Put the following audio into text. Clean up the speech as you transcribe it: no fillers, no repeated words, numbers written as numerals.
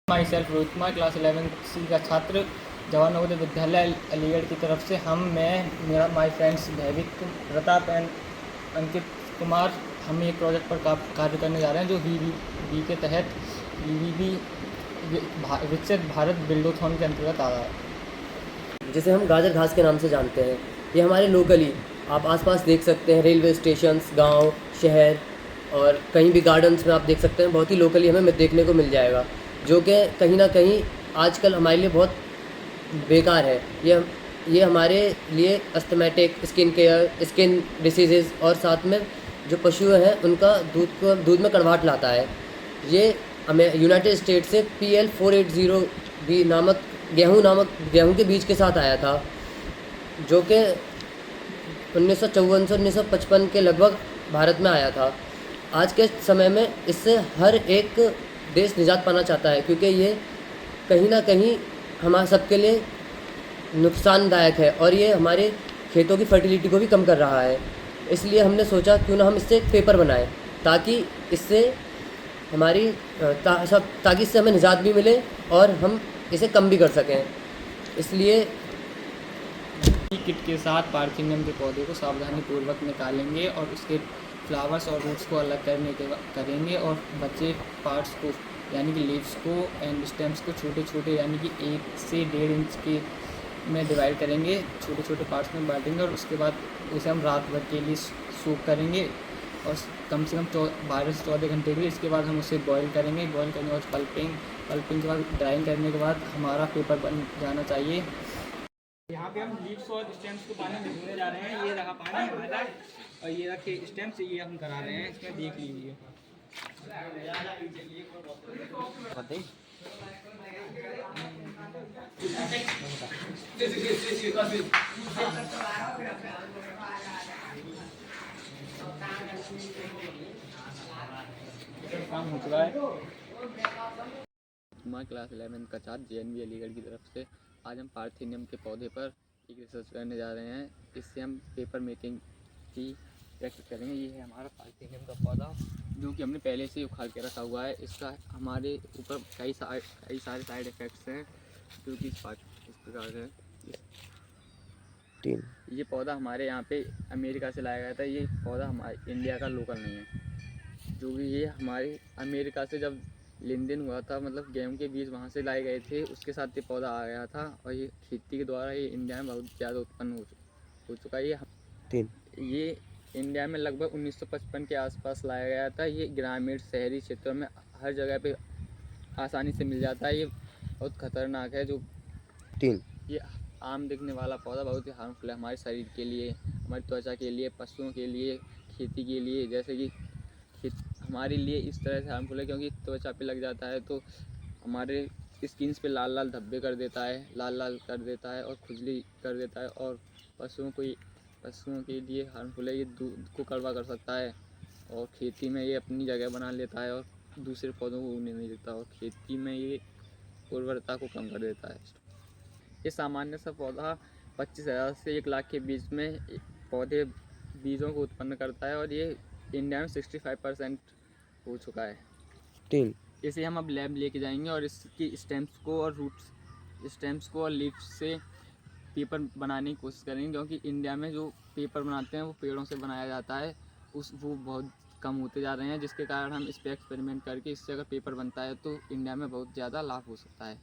My self Rohit Kumar class 11th का छात्र जवाहर नवोदय विद्यालय अलीगढ़ की तरफ से मेरा my friends भैविक Pratap and Ankit Kumar हम एक प्रोजेक्ट पर कार्य करने जा रहे हैं जो वी के तहत वीवीबी विकसित भारत बिल्डोथॉन के अंतर्गत आ रहा है, जिसे हम गाजर घास के नाम से जानते हैं। ये हमारे लोकली आप आसपास देख सकते हैं, रेलवे स्टेशंस, गांव, शहर और कहीं भी गार्डन्स में आप देख सकते हैं। बहुत ही लोकली हमें देखने को मिल जाएगा, जो कि कहीं ना कहीं आजकल हमारे लिए बहुत बेकार है। ये हमारे लिए asthmatic, skin care, skin disease और साथ में जो पशु हैं उनका दूध में कड़वाहट लाता है। ये हमें यूनाइटेड स्टेट से PL 480 भी नामक गेहूं के बीज के साथ आया था, जो कि 1954 से 1955 के लगभग भारत में आया था। आज के समय में इससे हर एक देश निजात पाना चाहता है, क्योंकि ये कहीं ना कहीं हमारे सबके लिए नुकसानदायक है और ये हमारे खेतों की फर्टिलिटी को भी कम कर रहा है। इसलिए हमने सोचा क्यों ना हम इससे एक पेपर बनाएं, ताकि इससे हमारी ताकि इससे हमें निजात भी मिले और हम इसे कम भी कर सकें। इसलिए किट के साथ पार्थिनियम के पौधे को सावधानीपूर्वक निकालेंगे और उसके फ्लावर्स और रूट्स को अलग करेंगे और बचे पार्ट्स को यानी कि लीव्स को एंड स्टेम्स को छोटे छोटे यानी कि 1 से 1.5 इंच के में डिवाइड करेंगे, छोटे छोटे पार्ट्स में बांटेंगे और उसके बाद उसे हम रात भर के लिए सूख करेंगे और कम से कम 12 से 14 घंटे के लिए। इसके बाद हम उसे बॉईल करेंगे के बाद पल्पिंग के बाद ड्राइंग करने के बाद हमारा पेपर बन जाना चाहिए। यहाँ पे हम लीव्स और स्टेम्स को पानी में धोने जा रहे हैं। ये रहा पानी हमारा और ये रखे स्टेम्स, ये हम करा रहे हैं, इसमें देख लीजिए। काम हो चुका है। कुमार क्लास 11 का छात्र JNV अलीगढ़ की तरफ से आज हम पार्थिनियम के पौधे पर एक रिसर्च करने जा रहे हैं। इससे हम पेपर मेकिंग की प्रैक्टिस करेंगे। ये है हमारा पार्थिनियम का पौधा, जो कि हमने पहले से उखाड़ के रखा हुआ है। इसका हमारे ऊपर कई सारे साइड इफ़ेक्ट्स हैं, जो कि इस प्रकार है। ये पौधा हमारे यहाँ पे अमेरिका से लाया गया था। ये पौधा हमारे इंडिया का लोकल नहीं है, जो भी ये हमारे अमेरिका से जब लेन देन हुआ था, मतलब गेहूं के बीज वहाँ से लाए गए थे, उसके साथ ये पौधा आ गया था और ये खेती के द्वारा ये इंडिया में बहुत ज़्यादा उत्पन्न हो चुका है। ये इंडिया में लगभग 1955 के आसपास लाया गया था। ये ग्रामीण शहरी क्षेत्रों में हर जगह पे आसानी से मिल जाता है। ये बहुत खतरनाक है। ये आम दिखने वाला पौधा बहुत ही हार्मफुल है हमारे शरीर के लिए, हमारी त्वचा के लिए, पशुओं के लिए, खेती के लिए। जैसे कि हमारे लिए इस तरह से हार्मफुल है क्योंकि त्वचा पे लग जाता है तो हमारे स्किन्स पे लाल लाल धब्बे कर देता है और खुजली कर देता है। और पशुओं के लिए हार्मफुल है। ये दूध को कड़वा कर सकता है और खेती में ये अपनी जगह बना लेता है और दूसरे पौधों को उगने नहीं देता और खेती में ये उर्वरता को कम कर देता है। ये सामान्य सा पौधा 25,000 से 1 लाख के बीच में पौधे बीजों को उत्पन्न करता है और ये इंडिया में 65% हो चुका है। इसे हम अब लैब लेके जाएंगे और इसकी स्टेम्स को और लीव्स से पेपर बनाने की कोशिश करेंगे, क्योंकि इंडिया में जो पेपर बनाते हैं वो पेड़ों से बनाया जाता है, वो बहुत कम होते जा रहे हैं, जिसके कारण हम इस पर एक्सपेरिमेंट करके इससे अगर पेपर बनता है तो इंडिया में बहुत ज़्यादा लाभ हो सकता है।